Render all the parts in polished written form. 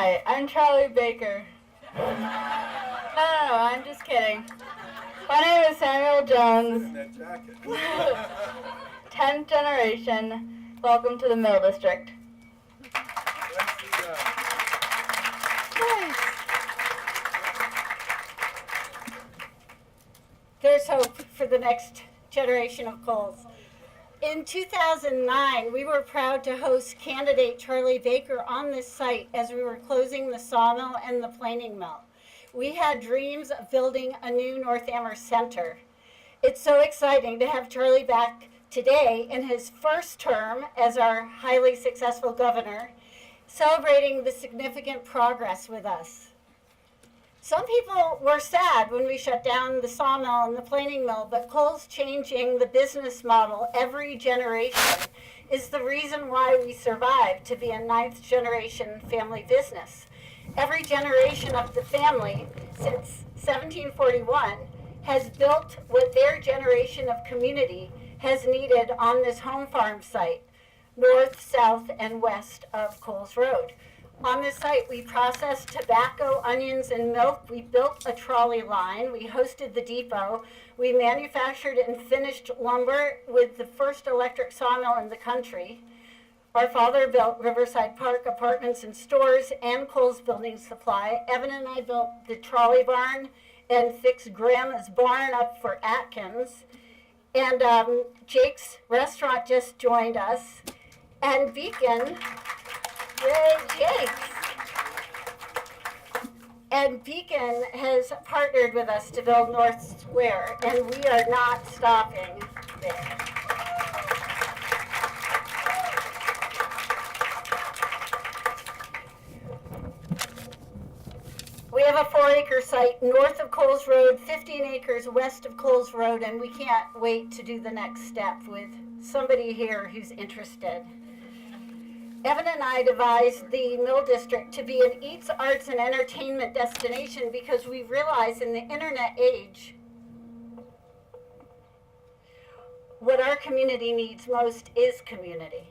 Hi, I'm Charlie Baker. No, I'm just kidding. My name is Samuel Jones. 10th generation. Welcome to the Mill District. There's hope for the next generation of Cowls. In 2009, we were proud to host candidate Charlie Baker on this site as we were closing the sawmill and the planing mill. We had dreams of building a new North Amherst Center. It's so exciting to have Charlie back today in his first term as our highly successful governor, celebrating the significant progress with us. Some people were sad when we shut down the sawmill and the planing mill, but Cowls changing the business model every generation is the reason why we survived to be a 9th generation family business. Every generation of the family since 1741 has built what their generation of community has needed on this home farm site, north, south, and west of Cowls Road. On this site, we processed tobacco, onions, and milk. We built a trolley line. We hosted the depot. We manufactured and finished lumber with the first electric sawmill in the country. Our father built Riverside Park apartments and stores and Cowls Building Supply. Evan and I built the trolley barn and fixed Grandma's barn up for Atkins. And Jake's restaurant just joined us. And Beacon, yay, Jake! And Beacon has partnered with us to build North Square, and we are not stopping there. We have a 4-acre site north of Cowls Road, 15 acres west of Cowls Road, and we can't wait to do the next step with somebody here who's interested. Evan and I devised the Mill District to be an eats, arts, and entertainment destination because we realize in the internet age, what our community needs most is community.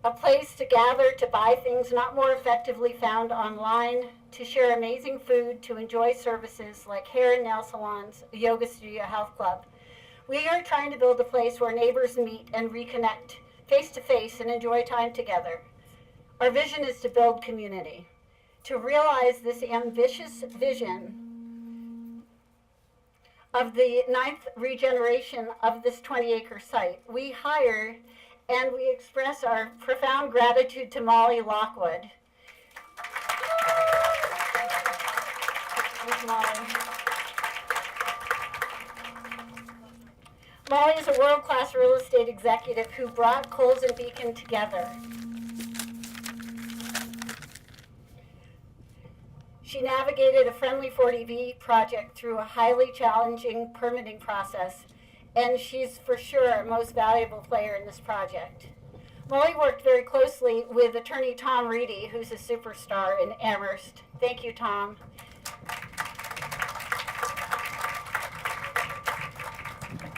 A place to gather, to buy things not more effectively found online, to share amazing food, to enjoy services like hair and nail salons, a yoga studio, health club. We are trying to build a place where neighbors meet and reconnect face-to-face and enjoy time together. Our vision is to build community. To realize this ambitious vision of the 9th regeneration of this 20-acre site, we hire and we express our profound gratitude to Molly Lockwood. Thanks, Molly. Molly is a world-class real estate executive who brought Cowls and Beacon together. She navigated a friendly 40B project through a highly challenging permitting process, and she's for sure our most valuable player in this project. Molly worked very closely with attorney Tom Reedy, who's a superstar in Amherst. Thank you, Tom.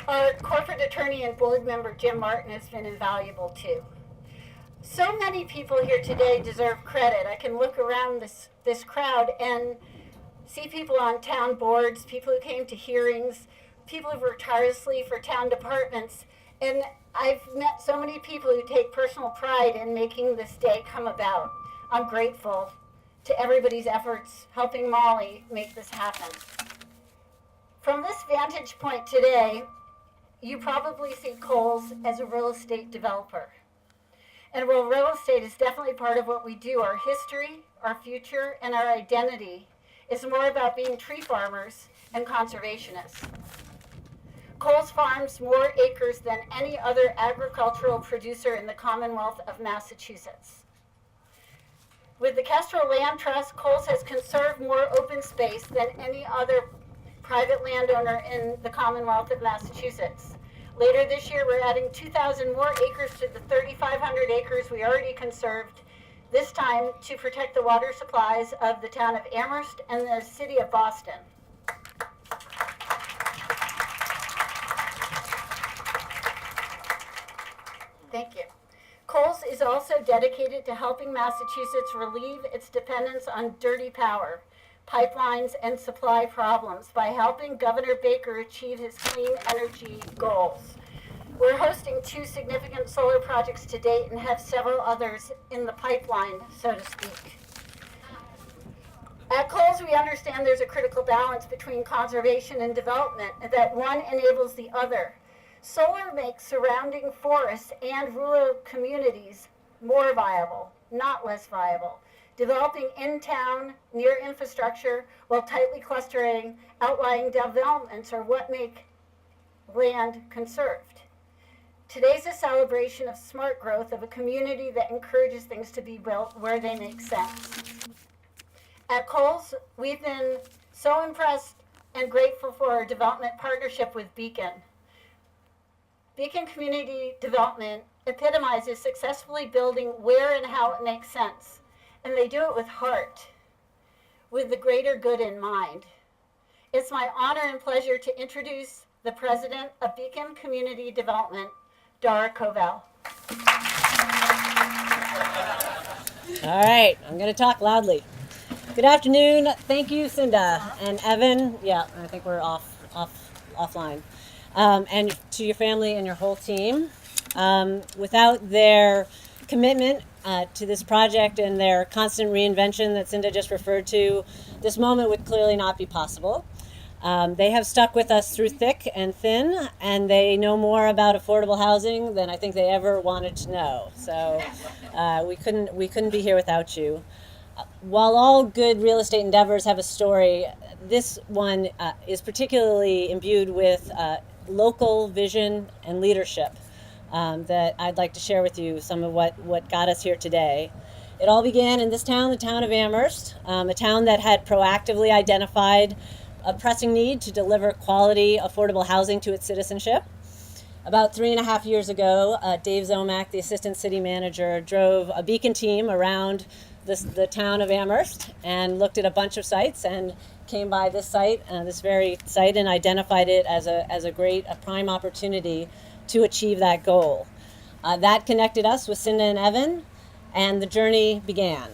Our corporate attorney and board member, Jim Martin, has been invaluable too. So many people here today deserve credit. I can look around this crowd and see people on town boards, people who came to hearings, people who worked tirelessly for town departments. And I've met so many people who take personal pride in making this day come about. I'm grateful to everybody's efforts helping Molly make this happen. From this vantage point today, you probably see Cowls as a real estate developer. And while real estate is definitely part of what we do, our history, our future, and our identity is more about being tree farmers and conservationists. Cowls farms more acres than any other agricultural producer in the Commonwealth of Massachusetts. With the Kestrel Land Trust, Cowls has conserved more open space than any other private landowner in the Commonwealth of Massachusetts. Later this year, we're adding 2,000 more acres to the 3,500 acres we already conserved, this time to protect the water supplies of the town of Amherst and the city of Boston. Thank you. Cowls is also dedicated to helping Massachusetts relieve its dependence on dirty power, pipelines, and supply problems by helping Governor Baker achieve his clean energy goals. We're hosting 2 significant solar projects to date and have several others in the pipeline, so to speak. At Cowls, we understand there's a critical balance between conservation and development, and that one enables the other. Solar makes surrounding forests and rural communities more viable, not less viable. Developing in town, near infrastructure, while tightly clustering outlying developments are what make land conserved. Today's a celebration of smart growth of a community that encourages things to be built where they make sense. At Cowls, we've been so impressed and grateful for our development partnership with Beacon. Beacon Community Development epitomizes successfully building where and how it makes sense, and they do it with heart, with the greater good in mind. It's my honor and pleasure to introduce the president of Beacon Community Development, Dara Kovel. All right, I'm going to talk loudly. Good afternoon. Thank you, Cinda and Evan. Yeah, I think we're offline. And to your family and your whole team. Without their commitment to this project and their constant reinvention that Cinda just referred to, this moment would clearly not be possible. They have stuck with us through thick and thin, and they know more about affordable housing than I think they ever wanted to know. So we couldn't be here without you. While all good real estate endeavors have a story, this one is particularly imbued with local vision and leadership that I'd like to share with you some of what got us here today. It all began in this town, the town of Amherst, a town that had proactively identified a pressing need to deliver quality, affordable housing to its citizenship. About 3.5 years ago, Dave Zomack, the assistant city manager, drove a Beacon team around the town of Amherst and looked at a bunch of sites and came by this site, this very site, and identified it as a prime opportunity to achieve that goal. That connected us with Cinda and Evan, and the journey began.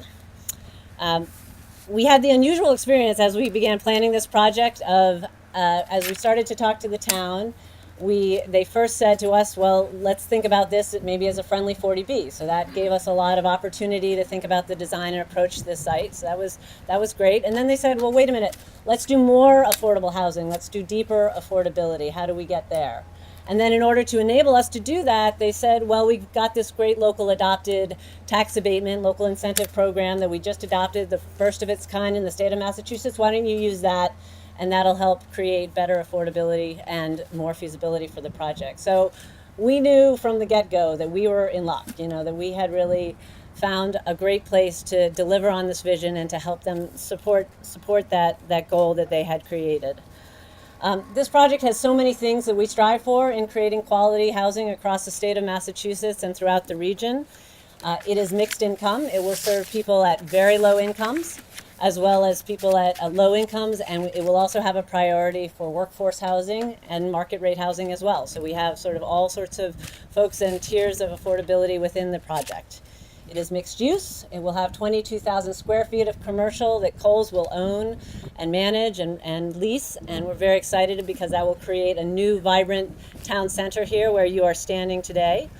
We had the unusual experience as we began planning this project of, as we started to talk to the town, they first said to us, well, let's think about this maybe as a friendly 40B. So that gave us a lot of opportunity to think about the design and approach to this site. So that was great. And then they said, well, wait a minute, let's do more affordable housing. Let's do deeper affordability. How do we get there? And then in order to enable us to do that, they said, well, we've got this great local adopted tax abatement, local incentive program that we just adopted, the first of its kind in the state of Massachusetts. Why don't you use that? And that'll help create better affordability and more feasibility for the project. So we knew from the get-go that we were in luck, that we had really found a great place to deliver on this vision and to help them support that goal that they had created. This project has so many things that we strive for in creating quality housing across the state of Massachusetts and throughout the region. It is mixed income. It will serve people at very low incomes, as well as people at low incomes, and it will also have a priority for workforce housing and market rate housing as well. So we have sort of all sorts of folks and tiers of affordability within the project. It is mixed use. It will have 22,000 square feet of commercial that Cowls will own and manage and lease, and we're very excited because that will create a new vibrant town center here where you are standing today.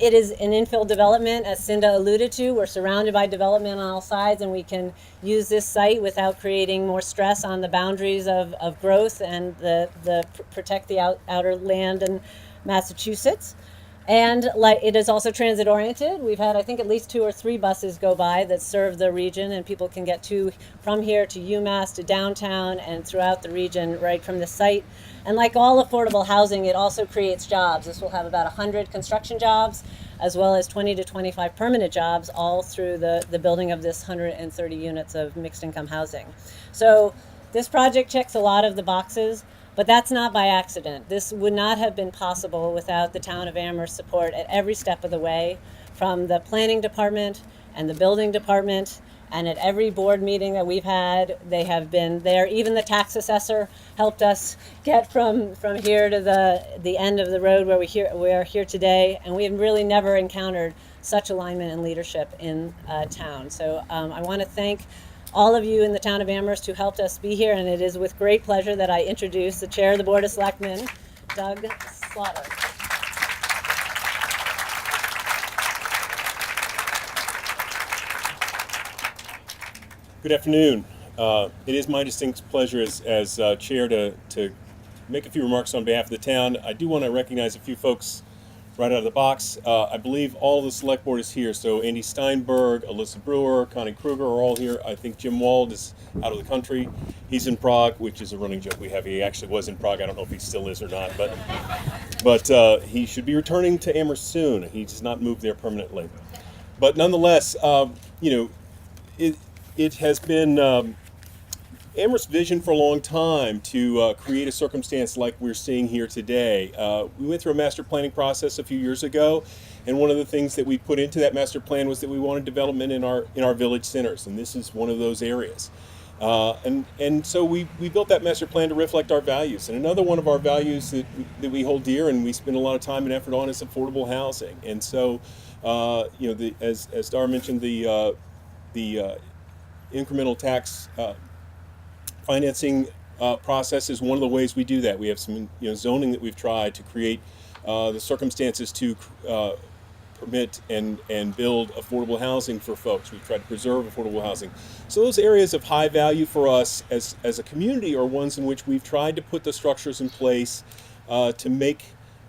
It is an infill development, as Cinda alluded to. We're surrounded by development on all sides, and we can use this site without creating more stress on the boundaries of growth and protect the outer land in Massachusetts. And it is also transit oriented. We've had, I think, at least 2 or 3 buses go by that serve the region, and people can get from here to UMass, to downtown, and throughout the region right from the site. And like all affordable housing, it also creates jobs. This will have about 100 construction jobs, as well as 20 to 25 permanent jobs, all through the building of this 130 units of mixed income housing. So this project checks a lot of the boxes. But that's not by accident. This would not have been possible without the town of Amherst support at every step of the way, from the planning department and the building department And at every board meeting that we've had, they have been there. Even the tax assessor helped us get from here to the end of the road where we are here today. And we have really never encountered such alignment and leadership in town. So I want to thank all of you in the town of Amherst who helped us be here. And it is with great pleasure that I introduce the chair of the Board of Selectmen, Doug Slaughter. Good afternoon. It is my distinct pleasure as chair to make a few remarks on behalf of the town. I do want to recognize a few folks right out of the box. I believe all the select board is here. So Andy Steinberg, Alyssa Brewer, Connie Kruger are all here. I think Jim Wald is out of the country. He's in Prague, which is a running joke we have. He actually was in Prague. I don't know if he still is or not, but he should be returning to Amherst soon. He does not move there permanently. But nonetheless, it has been Amherst's vision for a long time to create a circumstance like we're seeing here today. We went through a master planning process a few years ago, and one of the things that we put into that master plan was that we wanted development in our village centers, and this is one of those areas. And so we built that master plan to reflect our values. And another one of our values that we hold dear and we spend a lot of time and effort on is affordable housing. And so, as Dara mentioned, the incremental tax financing process is one of the ways we do that. We have some zoning that we've tried to create the circumstances to permit and build affordable housing for folks. We've tried to preserve affordable housing. So those areas of high value for us as a community are ones in which we've tried to put the structures in place to make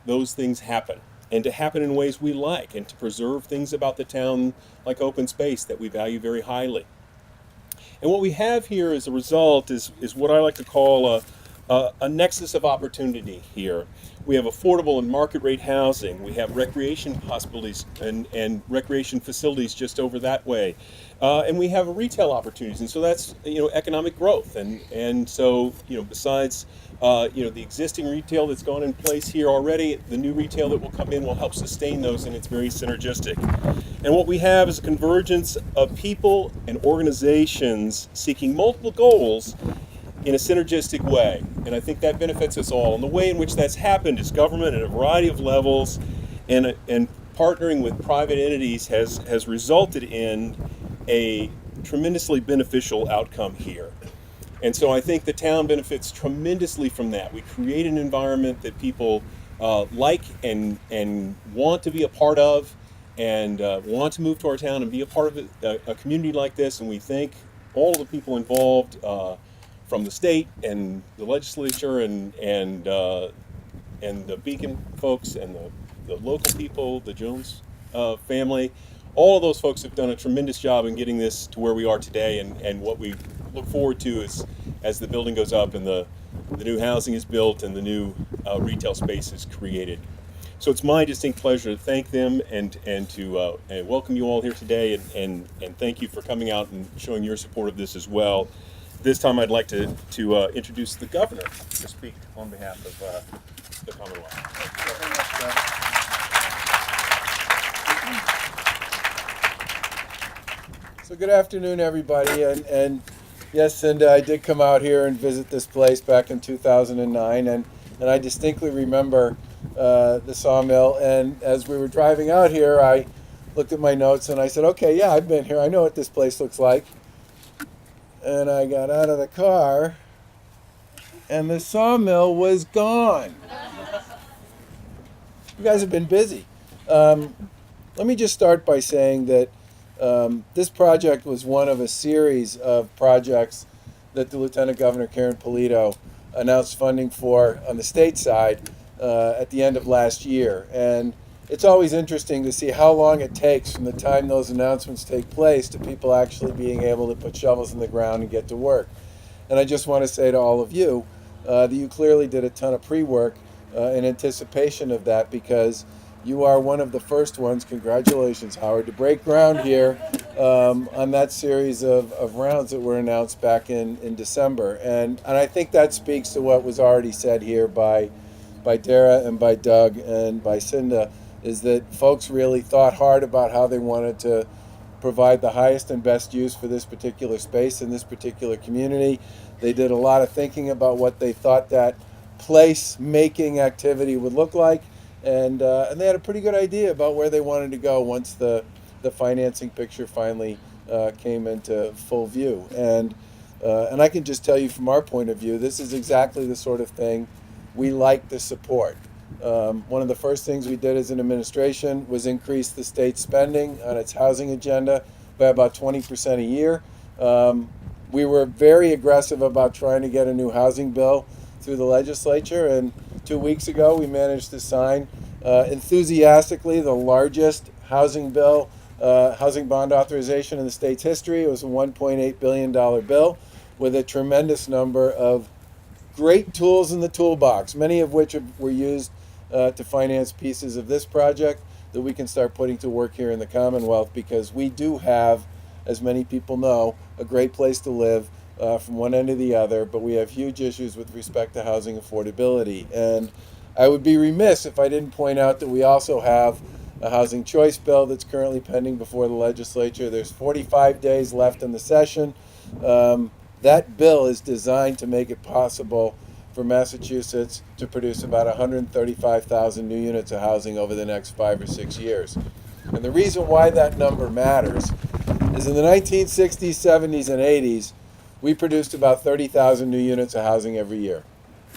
those things happen, and to happen in ways we like, and to preserve things about the town like open space that we value very highly. And what we have here as a result is what I like to call a nexus of opportunity here. We have affordable and market rate housing. We have recreation possibilities and recreation facilities just over that way. And we have retail opportunities. And so that's, economic growth. And so, besides, the existing retail that's gone in place here already, the new retail that will come in will help sustain those, and it's very synergistic. And what we have is a convergence of people and organizations seeking multiple goals in a synergistic way. And I think that benefits us all. And the way in which that's happened is government at a variety of levels, and partnering with private entities has resulted in a tremendously beneficial outcome here. And so I think the town benefits tremendously from that. We create an environment that people like and want to be a part of, and want to move to our town and be a part of a community like this. And we thank all of the people involved from the state and the legislature and the Beacon folks and the local people, the Jones family. All of those folks have done a tremendous job in getting this to where we are today, and what we look forward to is as the building goes up and the new housing is built and the new retail space is created. So it's my distinct pleasure to thank them and to welcome you all here today, and thank you for coming out and showing your support of this as well. This time I'd like to introduce the governor to speak on behalf of the Commonwealth. So good afternoon, everybody, and yes, Cinda, I did come out here and visit this place back in 2009, and I distinctly remember the sawmill. And as we were driving out here, I looked at my notes and I said, okay, yeah, I've been here. I know what this place looks like. And I got out of the car, and the sawmill was gone. You guys have been busy. Let me just start by saying that this project was one of a series of projects that the Lieutenant Governor Karen Polito announced funding for on the state side at the end of last year. And it's always interesting to see how long it takes from the time those announcements take place to people actually being able to put shovels in the ground and get to work. And I just want to say to all of you that you clearly did a ton of pre-work in anticipation of that, because you are one of the first ones, congratulations Howard, to break ground here on that series of rounds that were announced back in December. And I think that speaks to what was already said here by Dara and by Doug and by Cinda, is that folks really thought hard about how they wanted to provide the highest and best use for this particular space in this particular community. They did a lot of thinking about what they thought that place-making activity would look like, and they had a pretty good idea about where they wanted to go once the financing picture finally came into full view. And I can just tell you from our point of view, this is exactly the sort of thing we like to support. One of the first things we did as an administration was increase the state spending on its housing agenda by about 20% a year. We were very aggressive about trying to get a new housing bill through the legislature, and 2 weeks ago we managed to sign enthusiastically the largest housing bill, housing bond authorization in the state's history. It was a $1.8 billion bill with a tremendous number of great tools in the toolbox, many of which were used to finance pieces of this project that we can start putting to work here in the Commonwealth, because we do have, as many people know, a great place to live from one end to the other, but we have huge issues with respect to housing affordability. And I would be remiss if I didn't point out that we also have a housing choice bill that's currently pending before the legislature. There's 45 days left in the session. That bill is designed to make it possible for Massachusetts to produce about 135,000 new units of housing over the next 5 or 6 years. And the reason why that number matters is in the 1960s, 70s, and 80s, we produced about 30,000 new units of housing every year,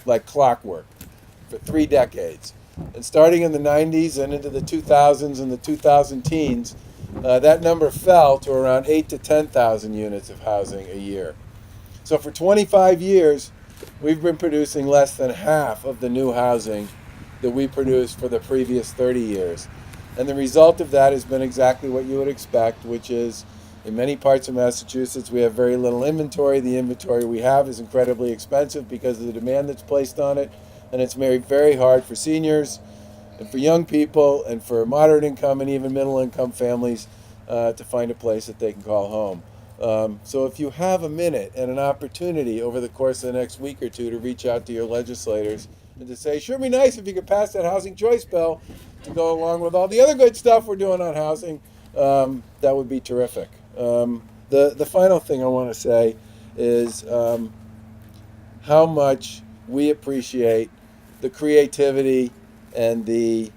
like clockwork, for 3 decades. And starting in the 90s and into the 2000s and the 2000 teens, that number fell to around 8,000 to 10,000 units of housing a year. So for 25 years, we've been producing less than half of the new housing that we produced for the previous 30 years. And the result of that has been exactly what you would expect, which is in many parts of Massachusetts, we have very little inventory. The inventory we have is incredibly expensive because of the demand that's placed on it. And it's made very hard for seniors and for young people and for moderate income and even middle income families to find a place that they can call home. So if you have a minute and an opportunity over the course of the next week or two to reach out to your legislators and to say, sure, be nice if you could pass that housing choice bill to go along with all the other good stuff we're doing on housing, that would be terrific. The final thing I want to say is how much we appreciate the creativity and the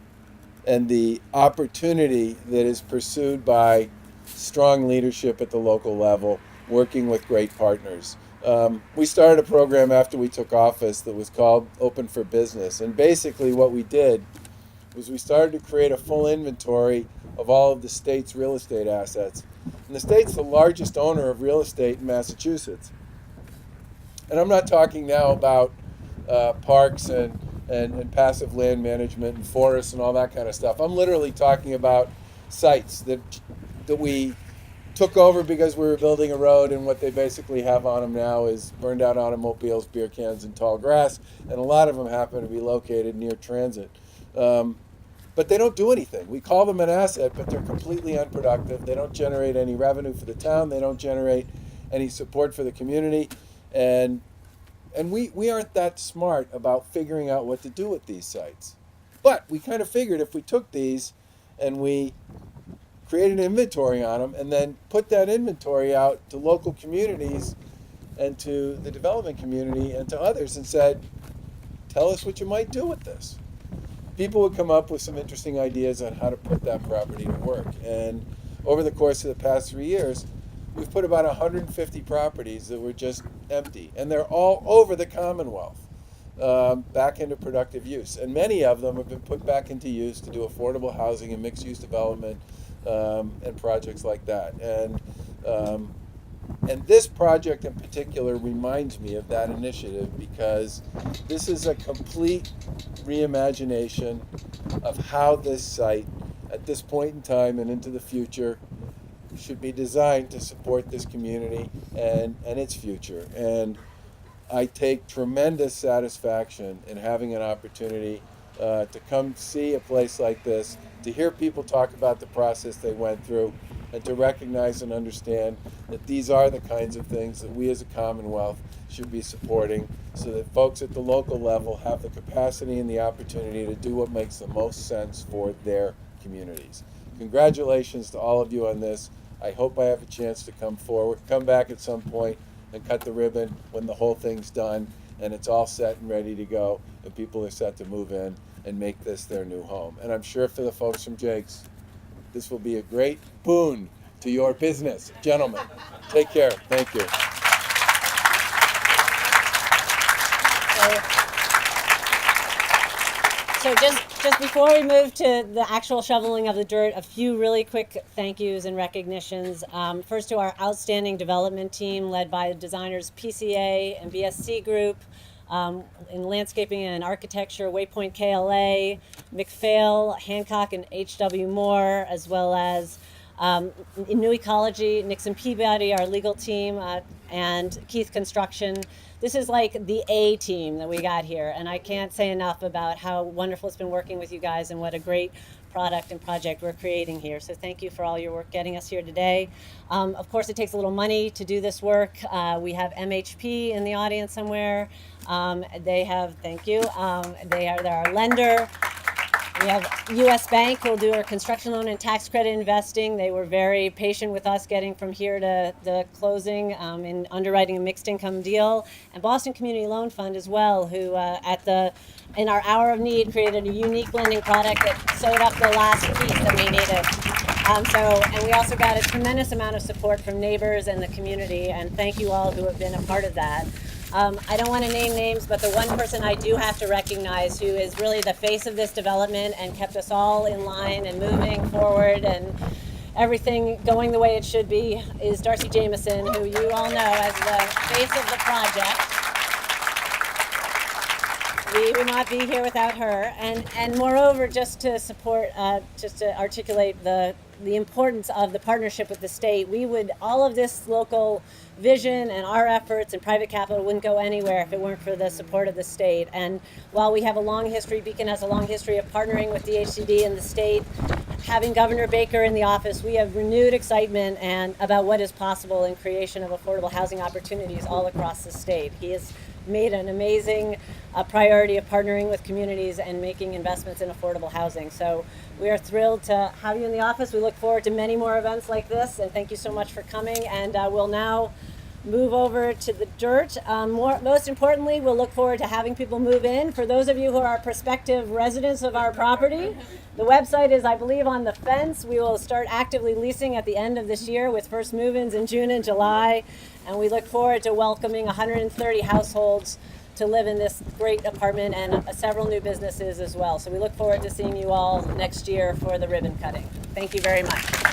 opportunity that is pursued by strong leadership at the local level, working with great partners. We started a program after we took office that was called Open for Business. And basically what we did was we started to create a full inventory of all of the state's real estate assets. And the state's the largest owner of real estate in Massachusetts. And I'm not talking now about parks and passive land management and forests and all that kind of stuff. I'm literally talking about sites that we took over because we were building a road, and what they basically have on them now is burned out automobiles, beer cans, and tall grass, and a lot of them happen to be located near transit. But they don't do anything. We call them an asset, but they're completely unproductive. They don't generate any revenue for the town. They don't generate any support for the community. And we aren't that smart about figuring out what to do with these sites. But we kind of figured if we took these and we created an inventory on them and then put that inventory out to local communities and to the development community and to others and said, tell us what you might do with this. People would come up with some interesting ideas on how to put that property to work. And over the course of the past 3 years, we've put about 150 properties that were just empty. And they're all over the Commonwealth back into productive use. And many of them have been put back into use to do affordable housing and mixed-use development and projects like that. And this project in particular reminds me of that initiative because this is a complete reimagination of how this site, at this point in time and into the future, should be designed to support this community and its future. And I take tremendous satisfaction in having an opportunity to come see a place like this, to hear people talk about the process they went through, and to recognize and understand that these are the kinds of things that we as a Commonwealth should be supporting so that folks at the local level have the capacity and the opportunity to do what makes the most sense for their communities. Congratulations to all of you on this. I hope I have a chance to come back at some point and cut the ribbon when the whole thing's done and it's all set and ready to go and people are set to move in and make this their new home. And I'm sure for the folks from Jake's, this will be a great boon to your business. Gentlemen, take care. Thank you. So just before we move to the actual shoveling of the dirt, a few really quick thank yous and recognitions. First to our outstanding development team led by the designers PCA and BSC Group, in landscaping and architecture, Waypoint KLA, McPhail, Hancock, and H.W. Moore, as well as in New Ecology, Nixon Peabody, our legal team, and Keith Construction. This is like the A team that we got here, and I can't say enough about how wonderful it's been working with you guys and what a great product and project we're creating here. So thank you for all your work getting us here today. Of course, it takes a little money to do this work. We have MHP in the audience somewhere. Thank you. They're our lender. We have U.S. Bank who will do our construction loan and tax credit investing. They were very patient with us getting from here to the closing in underwriting a mixed income deal. And Boston Community Loan Fund as well, who in our hour of need created a unique lending product that sewed up the last piece that we needed. And we also got a tremendous amount of support from neighbors and the community, and thank you all who have been a part of that. I don't want to name names, but the one person I do have to recognize who is really the face of this development and kept us all in line and moving forward and everything going the way it should be is Darcy Jameson, who you all know as the face of the project. We would not be here without her. And moreover, just to support, just to articulate the importance of the partnership with the state, all of this local vision and our efforts and private capital wouldn't go anywhere if it weren't for the support of the state. And while we have a long history, Beacon has a long history of partnering with the HCD and the state, having Governor Baker in the office, we have renewed excitement about what is possible in creation of affordable housing opportunities all across the state. He has made an amazing priority of partnering with communities and making investments in affordable housing. So we are thrilled to have you in the office. We look forward to many more events like this, and thank you so much for coming. And we'll now move over to the dirt. Most importantly, we'll look forward to having people move in. For those of you who are prospective residents of our property, the website is, I believe, on the fence. We will start actively leasing at the end of this year with first move-ins in June and July. And we look forward to welcoming 130 households to live in this great apartment and several new businesses as well. So we look forward to seeing you all next year for the ribbon cutting. Thank you very much.